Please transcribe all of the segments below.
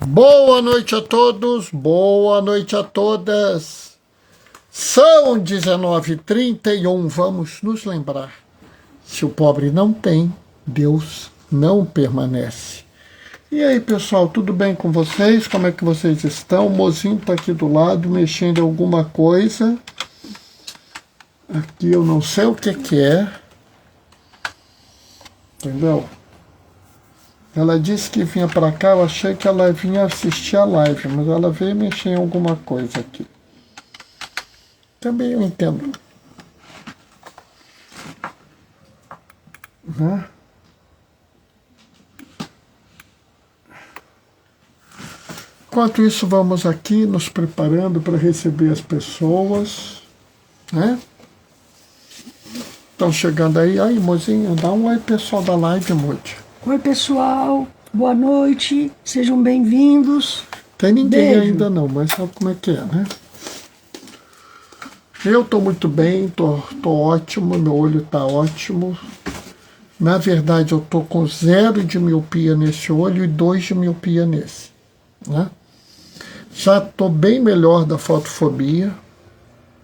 Boa noite a todos, boa noite a todas. São 19h31, vamos nos lembrar. Se o pobre não tem, Deus não permanece. E aí, pessoal, tudo bem com vocês? Como é que vocês estão? O mozinho está aqui do lado, mexendo em alguma coisa. Aqui eu não sei o que é. Entendeu? Ela disse que vinha para cá, eu achei que ela vinha assistir a live, mas ela veio mexer em alguma coisa aqui. Também eu entendo. Né? Enquanto isso, vamos aqui nos preparando para receber as pessoas. Né? Estão chegando aí. Aí, mozinha, dá um oi pessoal da live, Moody. Oi, pessoal. Boa noite. Sejam bem-vindos. Tem ninguém Beijo. ainda não, mas sabe como é que é, né? Eu estou muito bem, tô ótimo, meu olho está ótimo. Na verdade, eu estou com 0 de miopia nesse olho e 2 de miopia nesse. Né? Já estou bem melhor da fotofobia.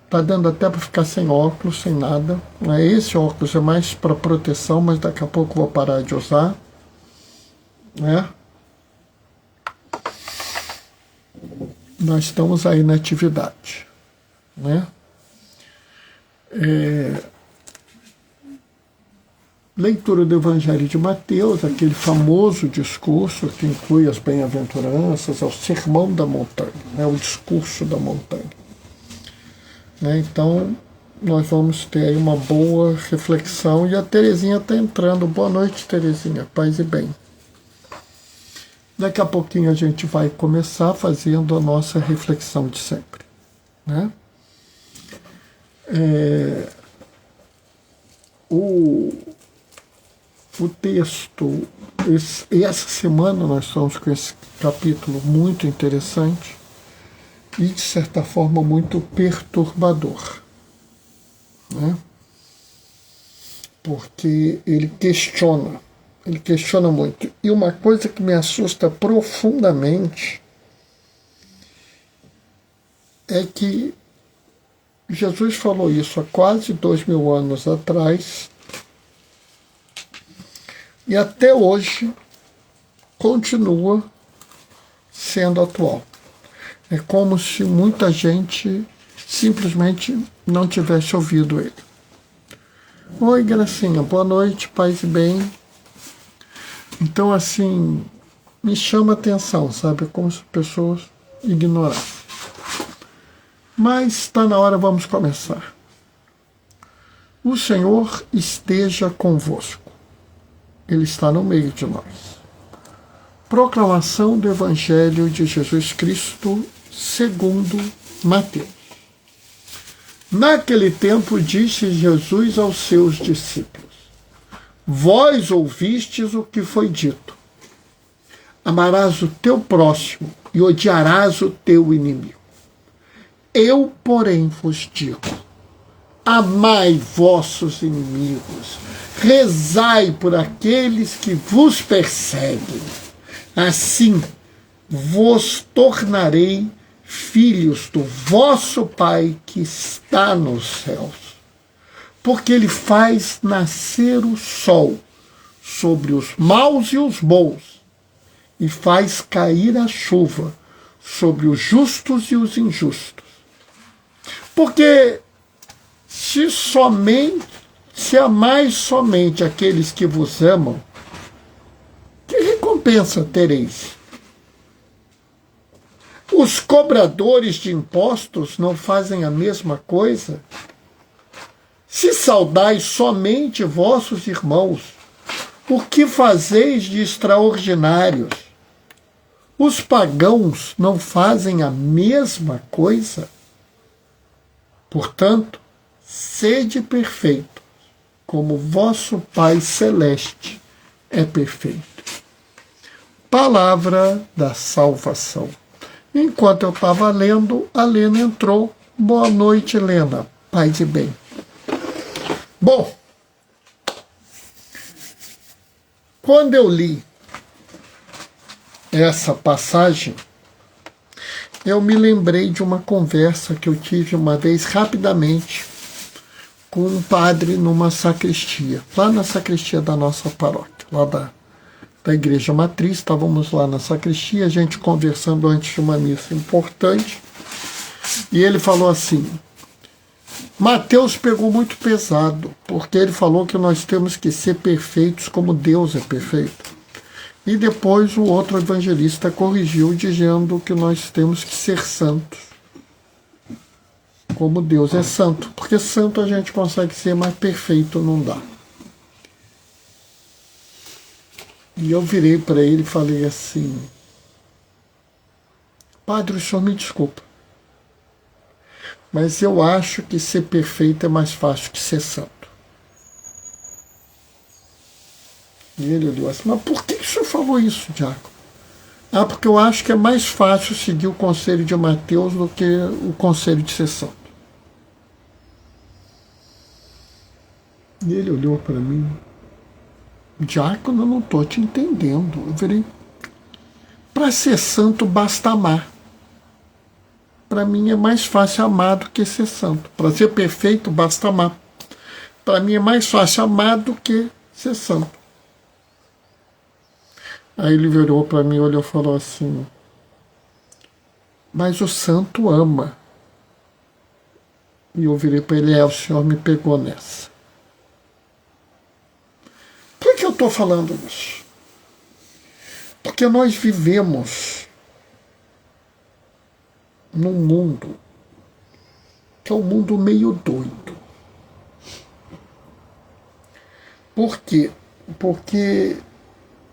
Tá dando até para ficar sem óculos, sem nada. Esse óculos é mais para proteção, mas daqui a pouco eu vou parar de usar. Né? Nós estamos aí na atividade. Né? Leitura do Evangelho de Mateus, aquele famoso discurso que inclui as bem-aventuranças, é o sermão da montanha, né? O discurso da montanha. Né? Então, nós vamos ter aí uma boa reflexão e a Terezinha está entrando. Boa noite, Terezinha, paz e bem. Daqui a pouquinho a gente vai começar fazendo a nossa reflexão de sempre. Né? O texto, essa semana nós estamos com esse capítulo muito interessante e, de certa forma, muito perturbador. Né? Porque ele questiona muito. E uma coisa que me assusta profundamente é que Jesus falou isso há quase 2000 anos atrás e até hoje continua sendo atual. É como se muita gente simplesmente não tivesse ouvido ele. Oi, Gracinha, boa noite, paz e bem. Então, assim, me chama a atenção, sabe? É como se as pessoas ignorassem. Mas está na hora, vamos começar. O Senhor esteja convosco. Ele está no meio de nós. Proclamação do Evangelho de Jesus Cristo segundo Mateus. Naquele tempo disse Jesus aos seus discípulos: Vós ouvistes o que foi dito. Amarás o teu próximo e odiarás o teu inimigo. Eu, porém, vos digo: amai vossos inimigos, rezai por aqueles que vos perseguem. Assim vos tornarei filhos do vosso Pai que está nos céus. Porque ele faz nascer o sol sobre os maus e os bons, e faz cair a chuva sobre os justos e os injustos. Porque se amais somente aqueles que vos amam, que recompensa tereis? Os cobradores de impostos não fazem a mesma coisa? Se saudais somente vossos irmãos, o que fazeis de extraordinários? Os pagãos não fazem a mesma coisa? Portanto, sede perfeitos, como vosso Pai Celeste é perfeito. Palavra da salvação. Enquanto eu estava lendo, a Lena entrou. Boa noite, Lena. Paz e bem. Bom, quando eu li essa passagem, eu me lembrei de uma conversa que eu tive uma vez rapidamente com um padre numa sacristia, lá na sacristia da nossa paróquia, lá da igreja matriz. Estávamos lá na sacristia, a gente conversando antes de uma missa importante, e ele falou assim: Mateus pegou muito pesado, porque ele falou que nós temos que ser perfeitos como Deus é perfeito. E depois o outro evangelista corrigiu, dizendo que nós temos que ser santos, como Deus é santo. Porque santo a gente consegue ser, mas perfeito não dá. E eu virei para ele e falei assim: Padre, o senhor me desculpa, mas eu acho que ser perfeito é mais fácil que ser santo. E ele olhou assim: mas por que o senhor falou isso, diácono? Ah, porque eu acho que é mais fácil seguir o conselho de Mateus do que o conselho de ser santo. E ele olhou para mim: diácono, eu não estou te entendendo. Eu virei: para ser santo basta amar. Para mim é mais fácil amar do que ser santo. Para ser perfeito basta amar. Para mim é mais fácil amar do que ser santo. Aí ele virou para mim, olhou e falou assim: mas o santo ama. E eu virei para ele: o senhor me pegou nessa. Por que eu estou falando isso? Porque nós vivemos num mundo que é um mundo meio doido. Por quê? Porque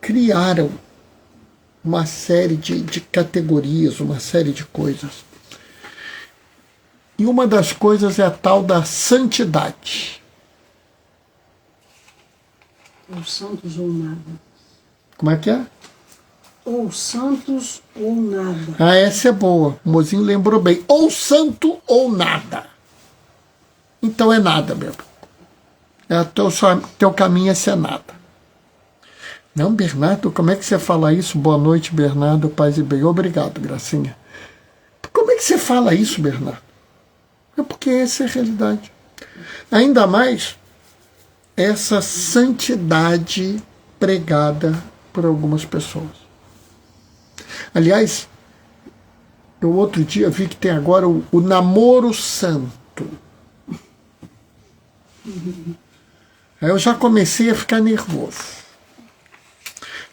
criaram uma série de categorias, uma série de coisas. E uma das coisas é a tal da santidade. Ou santos ou nada. Como é que é? Ou santos ou nada. Ah, essa é boa. O mozinho lembrou bem. Ou santo ou nada. Então é nada mesmo. Teu caminho é ser nada. Não, Bernardo, como é que você fala isso? Boa noite, Bernardo, paz e bem. Obrigado, Gracinha. Como é que você fala isso, Bernardo? É porque essa é a realidade. Ainda mais essa santidade pregada por algumas pessoas. Aliás, eu outro dia vi que tem agora o namoro santo. Aí eu já comecei a ficar nervoso.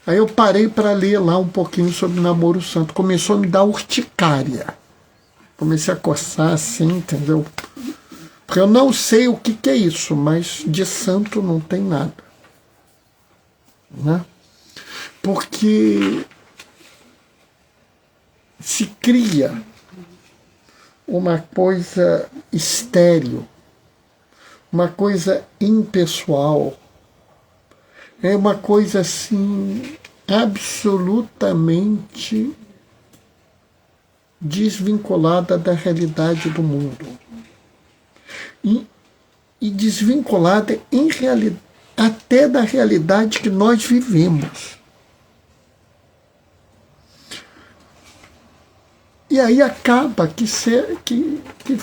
Aí eu parei para ler lá um pouquinho sobre namoro santo. Começou a me dar urticária. Comecei a coçar assim, entendeu? Porque eu não sei o que é isso, mas de santo não tem nada. Né? Porque se cria uma coisa estéril, uma coisa impessoal, é uma coisa assim absolutamente desvinculada da realidade do mundo e desvinculada até da realidade que nós vivemos. E aí acaba que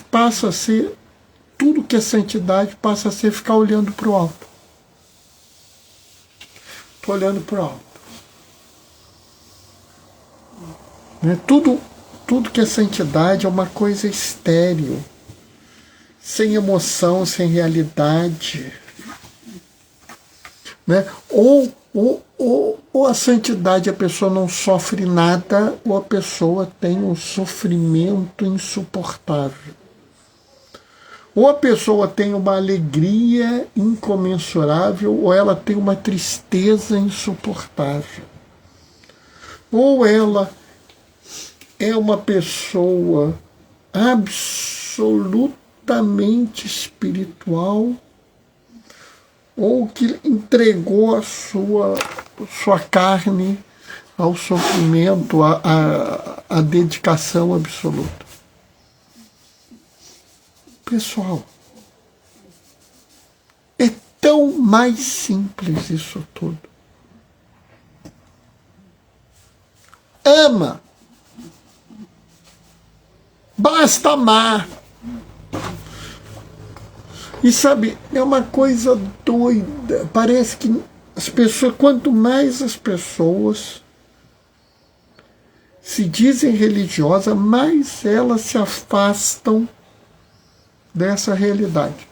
passa a ser, tudo que é santidade passa a ser ficar olhando para o alto. Estou olhando para o alto. Né? Tudo que é santidade é uma coisa estéril, sem emoção, sem realidade. Né? Ou a santidade, a pessoa não sofre nada, ou a pessoa tem um sofrimento insuportável. Ou a pessoa tem uma alegria incomensurável, ou ela tem uma tristeza insuportável. Ou ela é uma pessoa absolutamente espiritual, ou que entregou a sua carne ao sofrimento, à dedicação absoluta. Pessoal, é tão mais simples isso tudo. Ama. Basta amar. E sabe, é uma coisa doida. Parece que as pessoas, quanto mais as pessoas se dizem religiosas, mais elas se afastam dessa realidade.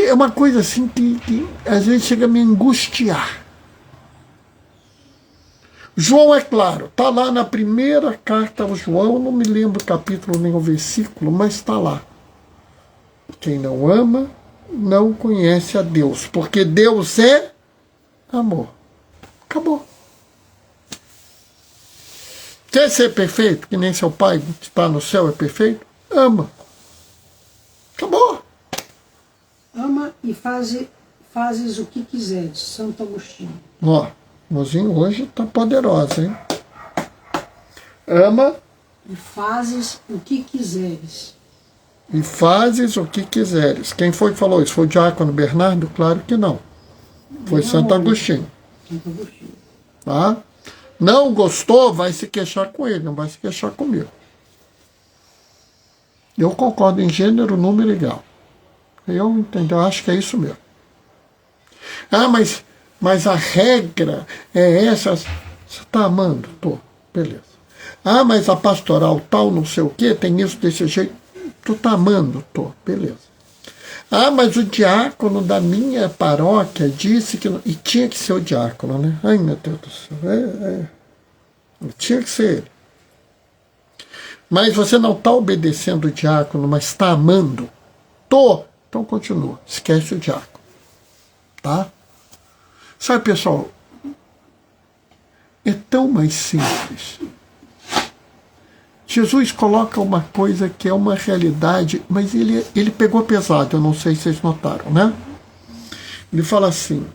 É uma coisa assim que às vezes chega a me angustiar. João, é claro, está lá na primeira carta ao João, não me lembro o capítulo nem o versículo, mas está lá. Quem não ama, não conhece a Deus, porque Deus é amor. Acabou. Quer ser perfeito, que nem seu pai que está no céu é perfeito? Ama. Acabou. Ama e fazes o que quiseres. Santo Agostinho. Ó, mozinho hoje está poderosa, hein? Ama. E fazes o que quiseres. E fazes o que quiseres. Quem foi que falou isso? Foi o diácono Bernardo? Claro que não. Foi Santo Agostinho. Santo Agostinho. Tá? Não gostou, vai se queixar com ele, não vai se queixar comigo. Eu concordo em gênero, número e grau. Eu entendo, eu acho que é isso mesmo. Ah, mas a regra é essa. Você está amando? Tô, beleza. Ah, mas a pastoral tal, não sei o quê, tem isso desse jeito. Tu tá amando? Tô, beleza. Ah, mas o diácono da minha paróquia disse que... E tinha que ser o diácono, né? Ai, meu Deus do céu. Tinha que ser ele. Mas você não está obedecendo o diácono, mas está amando? Tô. Então continua. Esquece o diácono. Tá? Sabe, pessoal, é tão mais simples. Jesus coloca uma coisa que é uma realidade, mas ele pegou pesado, eu não sei se vocês notaram, né? Ele fala assim: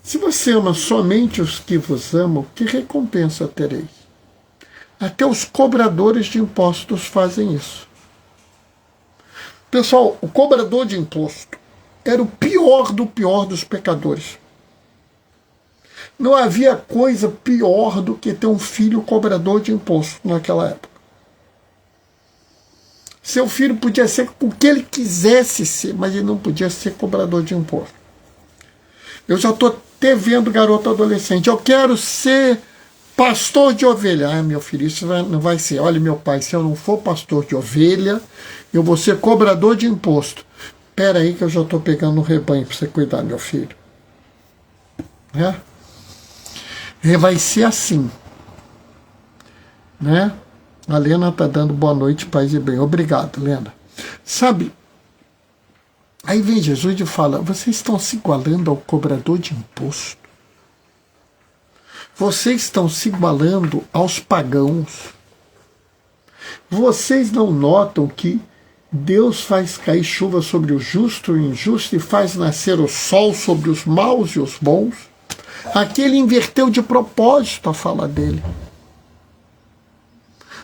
se você ama somente os que vos amam, que recompensa tereis? Até os cobradores de impostos fazem isso. Pessoal, o cobrador de imposto era o pior do pior dos pecadores. Não havia coisa pior do que ter um filho cobrador de imposto naquela época. Seu filho podia ser o que ele quisesse ser, mas ele não podia ser cobrador de imposto. Eu já estou até vendo garoto adolescente. Eu quero ser pastor de ovelha. Ah, meu filho, isso não vai ser. Olha, meu pai, se eu não for pastor de ovelha, eu vou ser cobrador de imposto. Espera aí que eu já estou pegando um rebanho para você cuidar, meu filho. Né? E vai ser assim. Né? A Lena está dando boa noite, paz e bem. Obrigado, Lena. Sabe, aí vem Jesus e fala: vocês estão se igualando ao cobrador de imposto. Vocês estão se igualando aos pagãos. Vocês não notam que Deus faz cair chuva sobre o justo e o injusto e faz nascer o sol sobre os maus e os bons? Aqui ele inverteu de propósito a fala dele.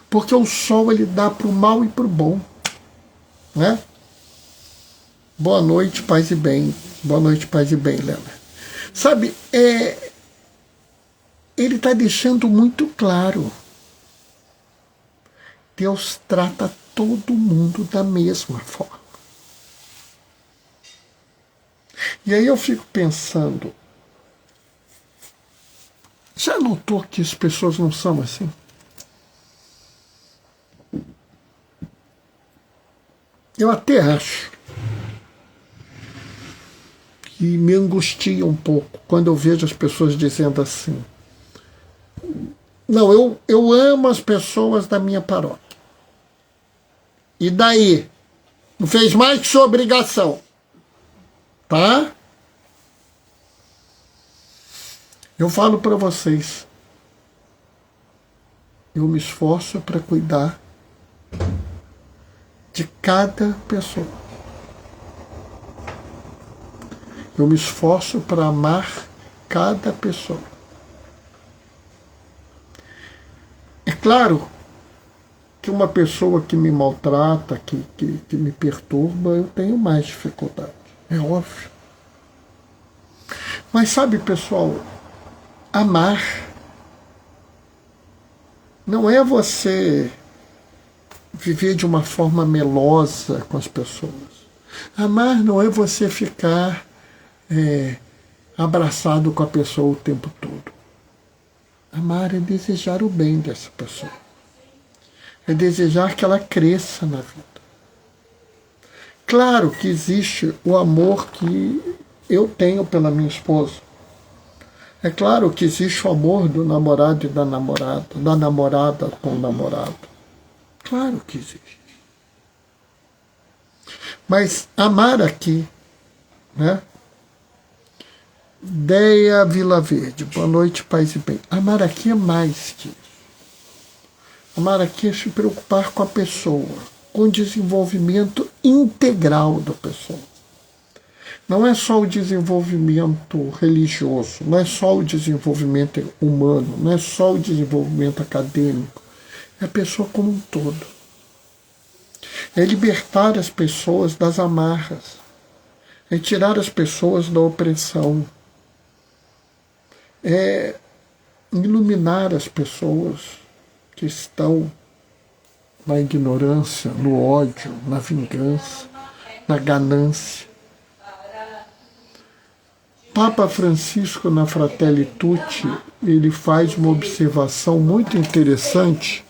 Porque o sol ele dá para o mal e para o bom. Né? Boa noite, paz e bem. Boa noite, paz e bem, Lena. Sabe, ele está deixando muito claro. Deus trata todo mundo da mesma forma. E aí eu fico pensando, já notou que as pessoas não são assim? Eu até acho que me angustia um pouco quando eu vejo as pessoas dizendo assim: não, eu amo as pessoas da minha paróquia. E daí? Não fez mais que sua obrigação. Tá? Eu falo para vocês, eu me esforço para cuidar de cada pessoa. Eu me esforço para amar cada pessoa. É claro que uma pessoa que me maltrata, que me perturba, eu tenho mais dificuldade. É óbvio. Mas sabe, pessoal, amar não é você viver de uma forma melosa com as pessoas. Amar não é você ficar abraçado com a pessoa o tempo todo. Amar é desejar o bem dessa pessoa. É desejar que ela cresça na vida. Claro que existe o amor que eu tenho pela minha esposa. É claro que existe o amor do namorado e da namorada com o namorado. Claro que existe. Mas amar aqui, né? Deia Vila Verde, boa noite, paz e bem. Amar aqui é mais que isso. Amar aqui é se preocupar com a pessoa, com o desenvolvimento integral da pessoa. Não é só o desenvolvimento religioso, não é só o desenvolvimento humano, não é só o desenvolvimento acadêmico, é a pessoa como um todo. É libertar as pessoas das amarras, é tirar as pessoas da opressão, é iluminar as pessoas que estão na ignorância, no ódio, na vingança, na ganância. Papa Francisco, na Fratelli Tutti, ele faz uma observação muito interessante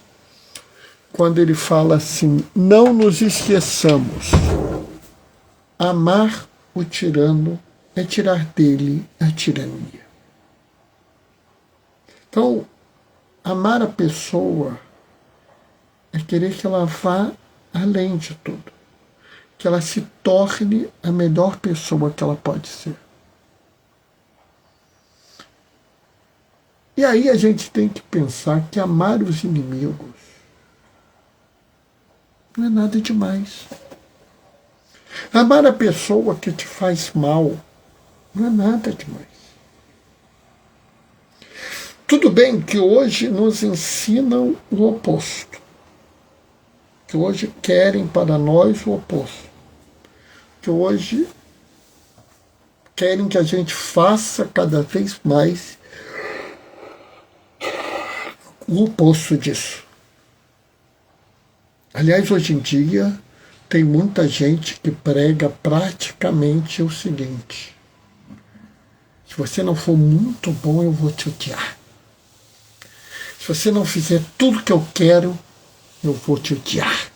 quando ele fala assim: não nos esqueçamos, amar o tirano é tirar dele a tirania. Então, amar a pessoa é querer que ela vá além de tudo, que ela se torne a melhor pessoa que ela pode ser. E aí a gente tem que pensar que amar os inimigos não é nada demais. Amar a pessoa que te faz mal não é nada demais. Tudo bem que hoje nos ensinam o oposto. Que hoje querem para nós o oposto. Que hoje querem que a gente faça cada vez mais o oposto disso. Aliás, hoje em dia, tem muita gente que prega praticamente o seguinte: se você não for muito bom, eu vou te odiar. Se você não fizer tudo que eu quero, eu vou te odiar.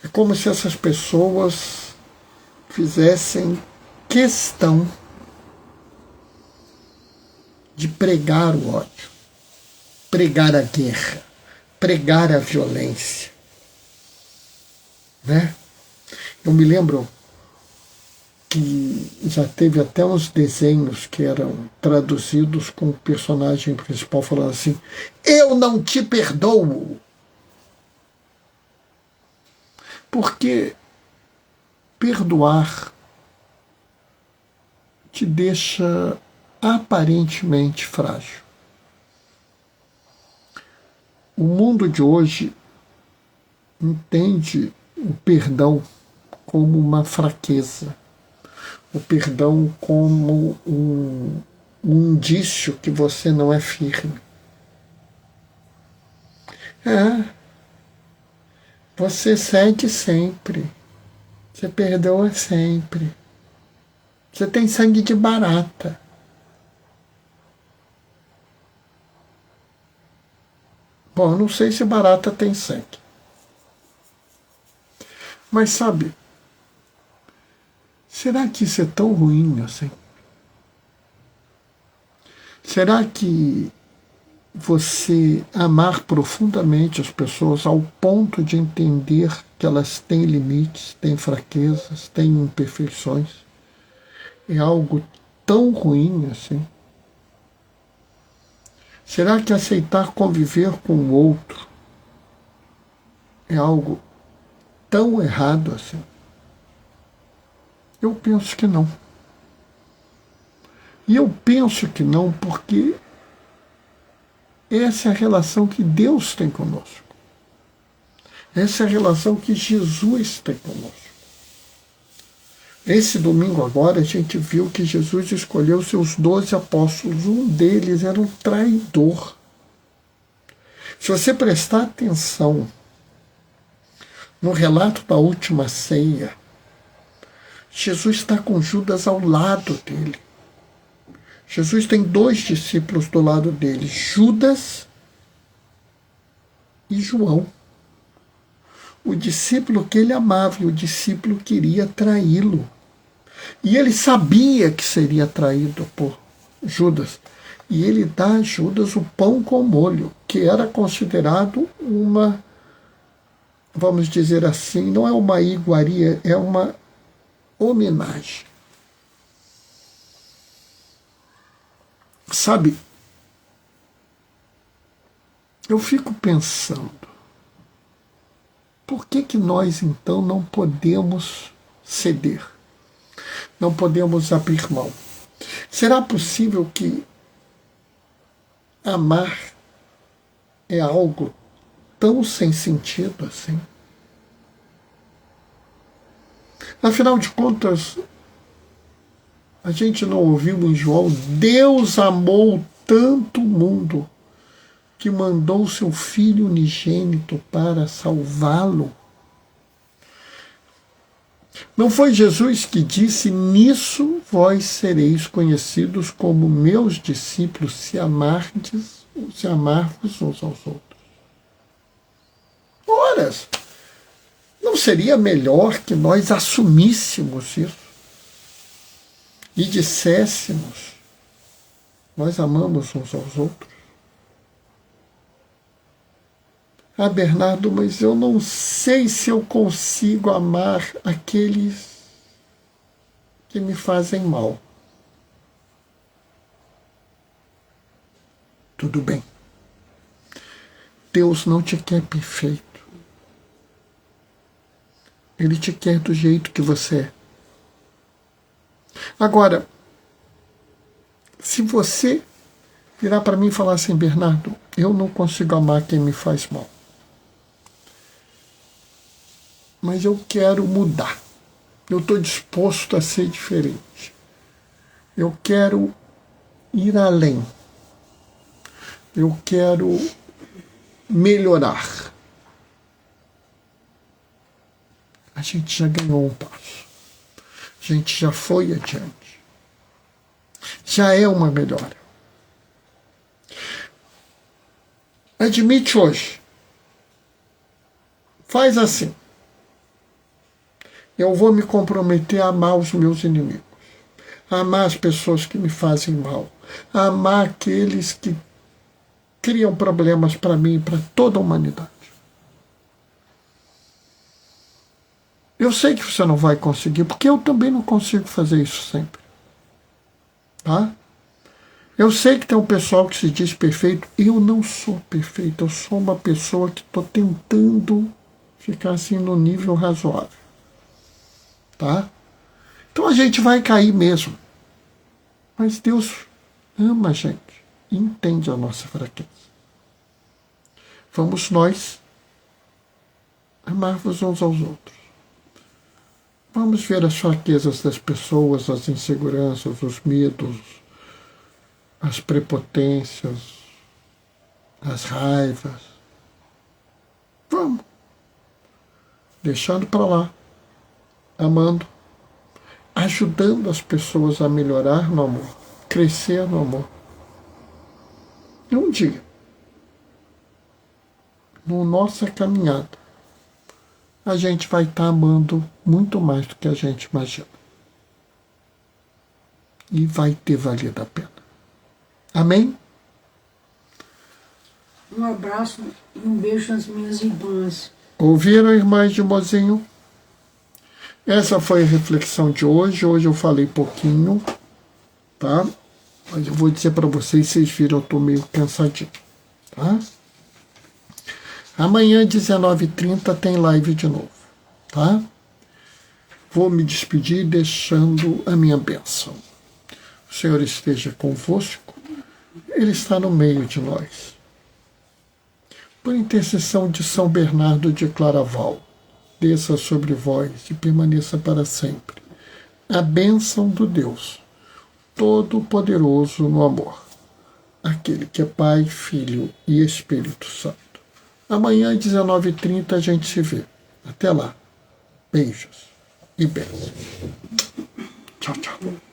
É como se essas pessoas fizessem questão de pregar o ódio, pregar a guerra, pregar a violência. Né? Eu me lembro que já teve até uns desenhos que eram traduzidos com o personagem principal falando assim: eu não te perdoo. Porque perdoar te deixa aparentemente frágil. O mundo de hoje entende o perdão como uma fraqueza, o perdão como um indício que você não é firme. Você cede sempre, você perdoa sempre, você tem sangue de barata. Bom, eu não sei se barata tem sangue. Mas sabe, será que isso é tão ruim assim? Será que você amar profundamente as pessoas ao ponto de entender que elas têm limites, têm fraquezas, têm imperfeições, é algo tão ruim assim? Será que aceitar conviver com o outro é algo tão errado assim? Eu penso que não. E eu penso que não porque essa é a relação que Deus tem conosco. Essa é a relação que Jesus tem conosco. Esse domingo agora a gente viu que Jesus escolheu seus 12 apóstolos. Um deles era um traidor. Se você prestar atenção no relato da última ceia, Jesus está com Judas ao lado dele. Jesus tem 2 discípulos do lado dele, Judas e João. O discípulo que ele amava e o discípulo que iria traí-lo. E ele sabia que seria traído por Judas. E ele dá a Judas o pão com molho, que era considerado uma, vamos dizer assim, não é uma iguaria, é uma homenagem. Sabe, eu fico pensando, por que nós então não podemos ceder? Não podemos abrir mão? Será possível que amar é algo tão sem sentido assim? Afinal de contas, a gente não ouviu em João, Deus amou tanto o mundo que mandou seu Filho unigênito para salvá-lo. Não foi Jesus que disse, nisso vós sereis conhecidos como meus discípulos, se amarvos uns aos outros. Ora, não seria melhor que nós assumíssemos isso e disséssemos, nós amamos uns aos outros? Ah, Bernardo, mas eu não sei se eu consigo amar aqueles que me fazem mal. Tudo bem. Deus não te quer perfeito. Ele te quer do jeito que você é. Agora, se você virar para mim e falar assim, Bernardo, eu não consigo amar quem me faz mal, mas eu quero mudar. Eu estou disposto a ser diferente. Eu quero ir além. Eu quero melhorar. A gente já ganhou um passo. A gente já foi adiante. Já é uma melhora. Admite hoje. Faz assim. Eu vou me comprometer a amar os meus inimigos, a amar as pessoas que me fazem mal, a amar aqueles que criam problemas para mim e para toda a humanidade. Eu sei que você não vai conseguir, porque eu também não consigo fazer isso sempre. Tá? Eu sei que tem um pessoal que se diz perfeito. Eu não sou perfeito, eu sou uma pessoa que estou tentando ficar assim no nível razoável. Tá? Então a gente vai cair mesmo. Mas Deus ama a gente e entende a nossa fraqueza. Vamos nós amarmos uns aos outros. Vamos ver as fraquezas das pessoas, as inseguranças, os medos, as prepotências, as raivas. Vamos. Deixando para lá. Amando, ajudando as pessoas a melhorar no amor, crescer no amor. E um dia, na nossa caminhada, a gente vai estar amando muito mais do que a gente imagina. E vai ter valido a pena. Amém? Um abraço e um beijo às minhas irmãs. Ouviram, irmãs de Mozinho? Essa foi a reflexão de hoje. Hoje eu falei pouquinho, tá? Mas eu vou dizer para vocês viram, eu estou meio cansadinho, tá? Amanhã, 19h30, tem live de novo, tá? Vou me despedir deixando a minha bênção. O Senhor esteja convosco, Ele está no meio de nós. Por intercessão de São Bernardo de Claraval, desça sobre vós e permaneça para sempre. a bênção do Deus Todo-Poderoso no amor, aquele que é Pai, Filho e Espírito Santo. Amanhã, às 19h30, a gente se vê. Até lá. Beijos e bênçãos. Tchau, tchau.